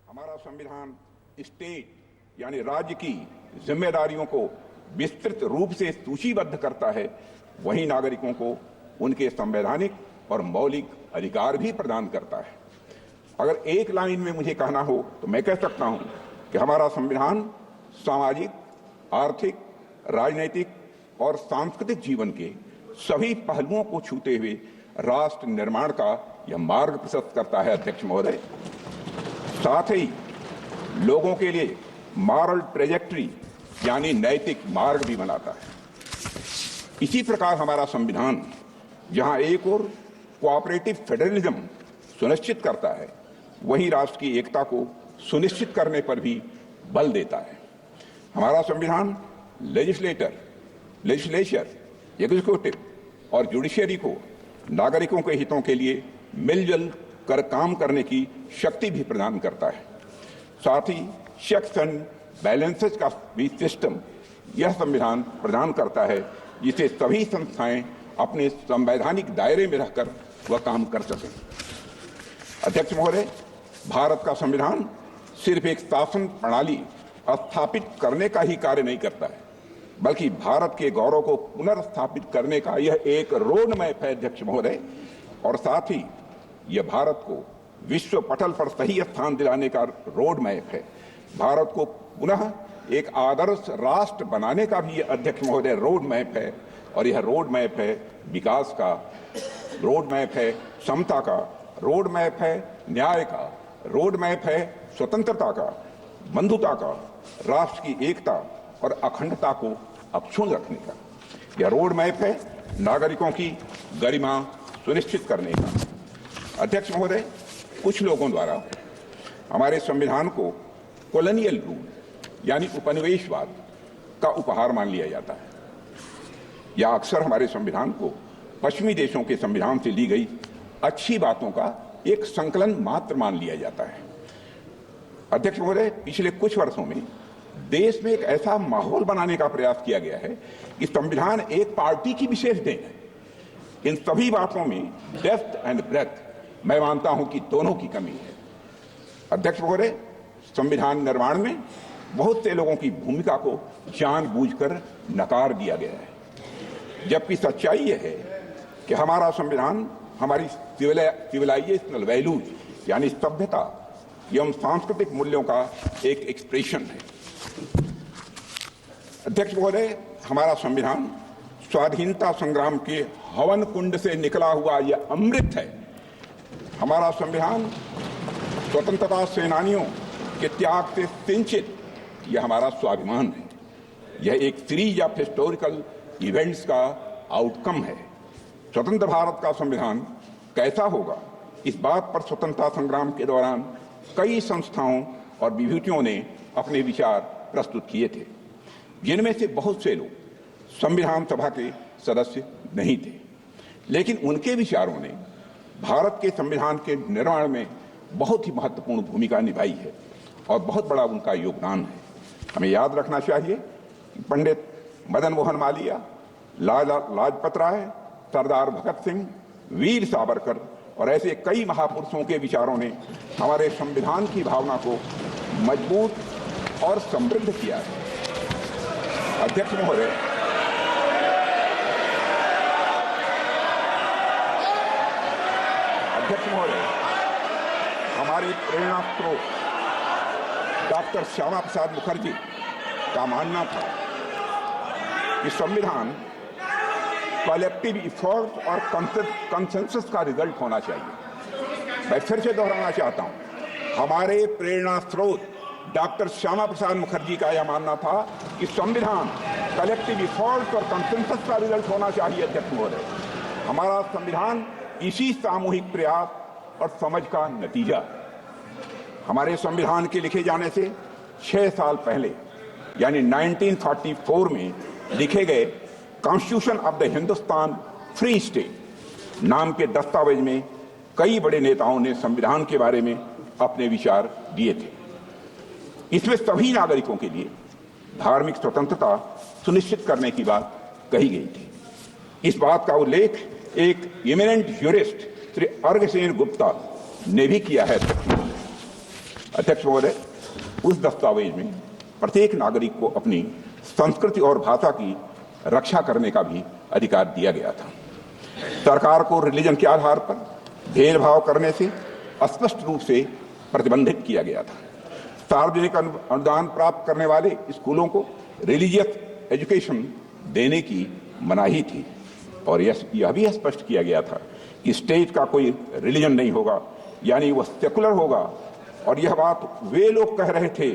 हमारा संविधान स्टेट यानी राज्य की जिम्मेदारियों को विस्तृत रूप से सूचीबद्ध करता है, वहीं नागरिकों को उनके संवैधानिक और मौलिक अधिकार भी प्रदान करता है। अगर एक लाइन में मुझे कहना हो तो मैं कह सकता हूं कि हमारा संविधान सामाजिक, आर्थिक, राजनीतिक और सांस्कृतिक जीवन के सभी पहलुओं को छूते हुए राष्ट्र निर्माण का यह मार्ग प्रशस्त करता है। अध्यक्ष महोदय, साथ ही लोगों के लिए मॉरल ट्रेजेक्ट्री यानी नैतिक मार्ग भी बनाता है। इसी प्रकार हमारा संविधान जहां एक ओर कोऑपरेटिव फेडरलिज्म सुनिश्चित करता है, वहीं राष्ट्र की एकता को सुनिश्चित करने पर भी बल देता है। हमारा संविधान लेजिस्लेचर, एग्जीक्यूटिव और जुडिशियरी को नागरिकों के हितों के लिए मिलजुल कर काम करने की शक्ति भी प्रदान करता है। साथ ही चेक्स एंड बैलेंसेस का भी सिस्टम यह संविधान प्रदान करता है, जिसे सभी संस्थाएं अपने संवैधानिक दायरे में रहकर वह काम कर सकें। अध्यक्ष महोदय, भारत का संविधान सिर्फ एक शासन प्रणाली स्थापित करने का ही कार्य नहीं करता है, बल्कि भारत के गौरव को पुनर्स्थापित करने का यह एक रोड मैप है। अध्यक्ष महोदय, और साथ ही यह भारत को विश्व पटल पर सही स्थान दिलाने का रोड मैप है। भारत को पुनः एक आदर्श राष्ट्र बनाने का भी यह अध्यक्ष महोदय रोड मैप है, और यह रोड मैप है विकास का, रोड मैप है समता का, रोड मैप है न्याय का, रोड मैप है स्वतंत्रता का, बंधुता का, राष्ट्र की एकता और अखंडता को अक्षुण्ण रखने का। यह रोड मैप है नागरिकों की गरिमा सुनिश्चित करने का। अध्यक्ष महोदय, कुछ लोगों द्वारा हमारे संविधान को कॉलोनियल रूल यानी उपनिवेशवाद का उपहार मान लिया जाता है, या अक्सर हमारे संविधान को पश्चिमी देशों के संविधान से ली गई अच्छी बातों का एक संकलन मात्र मान लिया जाता है। अध्यक्ष महोदय, पिछले कुछ वर्षों में देश में एक ऐसा माहौल बनाने का प्रयास किया गया है कि संविधान एक पार्टी की विशेष देन है। इन सभी बातों में डेप्थ एंड ब्रेथ मैं मानता हूं कि दोनों की कमी है। अध्यक्ष महोदय, संविधान निर्माण में बहुत से लोगों की भूमिका को जानबूझकर नकार दिया गया है, जबकि सच्चाई यह है कि हमारा संविधान हमारी सिविलाइजेशनल वैल्यूज यानी सभ्यता एवं सांस्कृतिक मूल्यों का एक एक्सप्रेशन है। अध्यक्ष महोदय, हमारा संविधान स्वाधीनता संग्राम के हवन कुंड से निकला हुआ यह अमृत है। हमारा संविधान स्वतंत्रता सेनानियों के त्याग से सिंचित यह हमारा स्वाभिमान है। यह एक सीरीज ऑफ हिस्टोरिकल इवेंट्स का आउटकम है। स्वतंत्र भारत का संविधान कैसा होगा, इस बात पर स्वतंत्रता संग्राम के दौरान कई संस्थाओं और विभूतियों ने अपने विचार प्रस्तुत किए थे, जिनमें से बहुत से लोग संविधान सभा के सदस्य नहीं थे, लेकिन उनके विचारों ने भारत के संविधान के निर्माण में बहुत ही महत्वपूर्ण भूमिका निभाई है और बहुत बड़ा उनका योगदान है। हमें याद रखना चाहिए कि पंडित मदन मोहन मालवीय, लाला लाजपत राय, सरदार भगत सिंह, वीर सावरकर और ऐसे कई महापुरुषों के विचारों ने हमारे संविधान की भावना को मजबूत और समृद्ध किया है। अध्यक्ष महोदय, हमारी प्रेरणा स्रोत डॉक्टर श्यामा प्रसाद मुखर्जी का मानना था कि संविधान कलेक्टिव इफोर्ट और कंसेंसस का रिजल्ट होना चाहिए। मैं फिर से दोहराना चाहता हूं, हमारे प्रेरणा स्रोत डॉक्टर श्यामा प्रसाद मुखर्जी का यह मानना था कि संविधान कलेक्टिव इफोर्ट और कंसेंसस का रिजल्ट होना चाहिए। अध्यक्ष महोदय, हमारा संविधान इसी सामूहिक प्रयास और समझ का नतीजा है। हमारे संविधान के लिखे जाने से 6 साल पहले यानी 1944 में लिखे गए constitution of the Hindustan free state नाम के दस्तावेज में कई बड़े नेताओं ने संविधान के बारे में अपने विचार दिए थे। इसमें सभी नागरिकों के लिए धार्मिक स्वतंत्रता सुनिश्चित करने की बात कही गई थी। इस बात का उल्लेख एक इमिनेंट ज्यूरिस्ट श्री अर्घसेन गुप्ता ने भी किया है। अध्यक्ष महोदय, उस दस्तावेज में प्रत्येक नागरिक को अपनी संस्कृति और भाषा की रक्षा करने का भी अधिकार दिया गया था। सरकार को रिलीजन के आधार पर भेदभाव करने से स्पष्ट रूप से प्रतिबंधित किया गया था। सार्वजनिक अनुदान प्राप्त करने वाले स्कूलों को रिलीजियस एजुकेशन देने की मनाही थी और यह भी स्पष्ट किया गया था कि स्टेट का कोई रिलीजन नहीं होगा, यानी वह सेकुलर होगा। और यह बात वे लोग कह रहे थे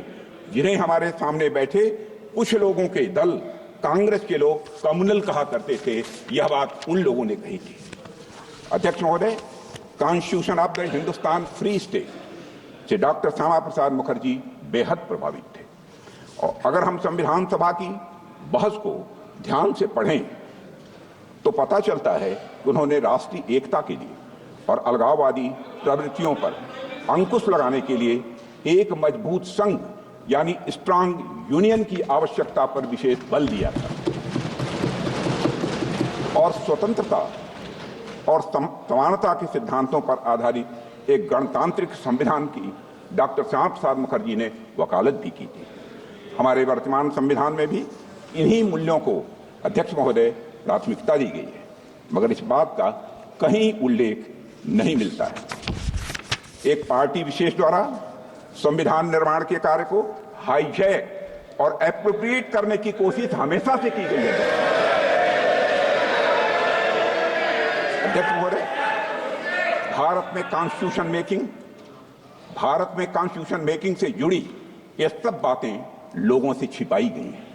जिन्हें हमारे सामने बैठे कुछ लोगों के दल कांग्रेस के लोग कम्युनल कहा करते थे। यह बात उन लोगों ने कही थी। अध्यक्ष महोदय, constitution of the Hindustan free state से डॉक्टर श्यामा प्रसाद मुखर्जी बेहद प्रभावित थे। और अगर हम संविधान सभा की बहस को ध्यान से पढ़ें तो पता चलता है कि उन्होंने राष्ट्रीय एकता के लिए और अलगाववादी प्रवृत्तियों पर अंकुश लगाने के लिए एक मजबूत संघ यानी स्ट्रांग यूनियन की आवश्यकता पर विशेष बल दिया था और स्वतंत्रता और समानता के सिद्धांतों पर आधारित एक गणतांत्रिक संविधान की डॉक्टर श्यामा प्रसाद मुखर्जी ने वकालत भी की थी। हमारे वर्तमान संविधान में भी इन्हीं मूल्यों को अध्यक्ष महोदय प्राथमिकता दी गई है, मगर इस बात का कहीं उल्लेख नहीं मिलता है। एक पार्टी विशेष द्वारा संविधान निर्माण के कार्य को हाईजैक और एप्रोप्रिएट करने की कोशिश हमेशा से की गई है। अध्यक्ष महोदय, भारत में कॉन्स्टिट्यूशन मेकिंग से जुड़ी ये सब बातें लोगों से छिपाई गई हैं।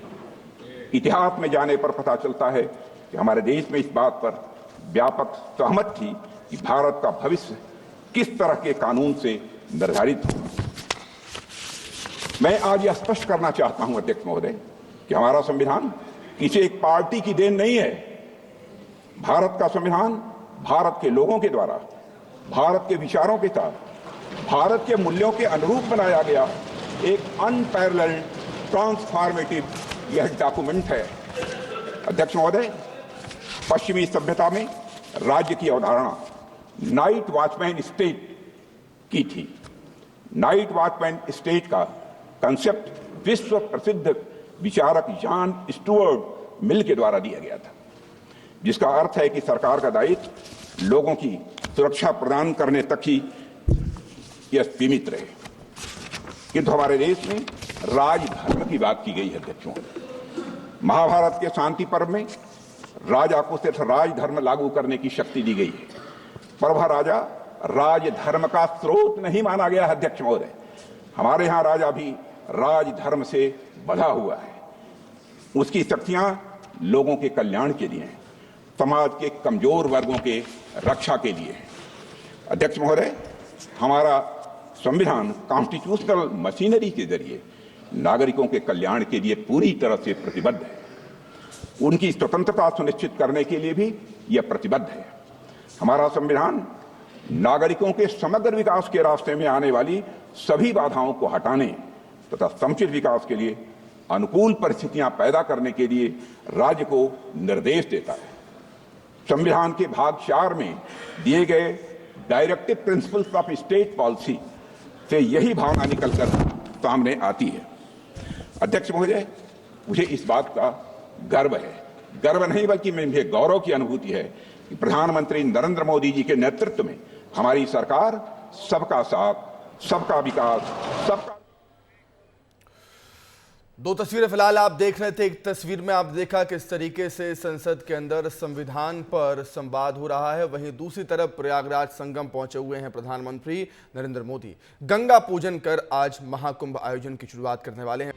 इतिहास में जाने पर पता चलता है कि हमारे देश में इस बात पर व्यापक सहमत थी कि भारत का भविष्य किस तरह के कानून से निर्धारित हो। मैं आज यह स्पष्ट करना चाहता हूं अध्यक्ष महोदय कि हमारा संविधान किसी एक पार्टी की देन नहीं है। भारत का संविधान भारत के लोगों के द्वारा भारत के विचारों के साथ भारत के मूल्यों के अनुरूप बनाया गया एक अनपैरेलल्ड ट्रांसफॉर्मेटिव यह डॉक्यूमेंट है। अध्यक्ष महोदय, पश्चिमी सभ्यता में राज्य की अवधारणा नाइट वॉचमैन स्टेट की थी। नाइट वॉचमैन स्टेट का कंसेप्ट विश्व प्रसिद्ध विचारक जॉन स्टुअर्ट मिल के द्वारा दिया गया था, जिसका अर्थ है कि सरकार का दायित्व लोगों की सुरक्षा प्रदान करने तक ही यह सीमित रहे। किंतु हमारे देश में राजधर्म की बात की गई है। अध्यक्षों, महाभारत के शांति पर्व में राजा को सिर्फ राजधर्म लागू करने की शक्ति दी गई है, पर वह राजा राजधर्म का स्रोत नहीं माना गया है। अध्यक्ष महोदय, हमारे यहां राजा भी राजधर्म से बंधा हुआ है। उसकी शक्तियां लोगों के कल्याण के लिए, समाज के कमजोर वर्गों के रक्षा के लिए। अध्यक्ष महोदय, हमारा संविधान कॉन्स्टिट्यूशनल मशीनरी के जरिए नागरिकों के कल्याण के लिए पूरी तरह से प्रतिबद्ध है। उनकी स्वतंत्रता सुनिश्चित करने के लिए भी यह प्रतिबद्ध है। हमारा संविधान नागरिकों के समग्र विकास के रास्ते में आने वाली सभी बाधाओं को हटाने तथा समुचित विकास के लिए अनुकूल परिस्थितियां पैदा करने के लिए राज्य को निर्देश देता है। संविधान के भाग 4 में दिए गए directive principles of state policy से यही भावना निकलकर सामने आती है। अध्यक्ष महोदय, मुझे इस बात का गर्व है, गर्व नहीं बल्कि मुझे गौरव की अनुभूति है कि प्रधानमंत्री नरेंद्र मोदी जी के नेतृत्व में हमारी सरकार सबका साथ, सबका विकास, सबका। दो तस्वीरें फिलहाल आप देख रहे थे। एक तस्वीर में आप देखा किस तरीके से संसद के अंदर संविधान पर संवाद हो रहा है, वहीं दूसरी तरफ प्रयागराज संगम पहुंचे हुए हैं प्रधानमंत्री नरेंद्र मोदी। गंगा पूजन कर आज महाकुंभ आयोजन की शुरुआत करने वाले हैं।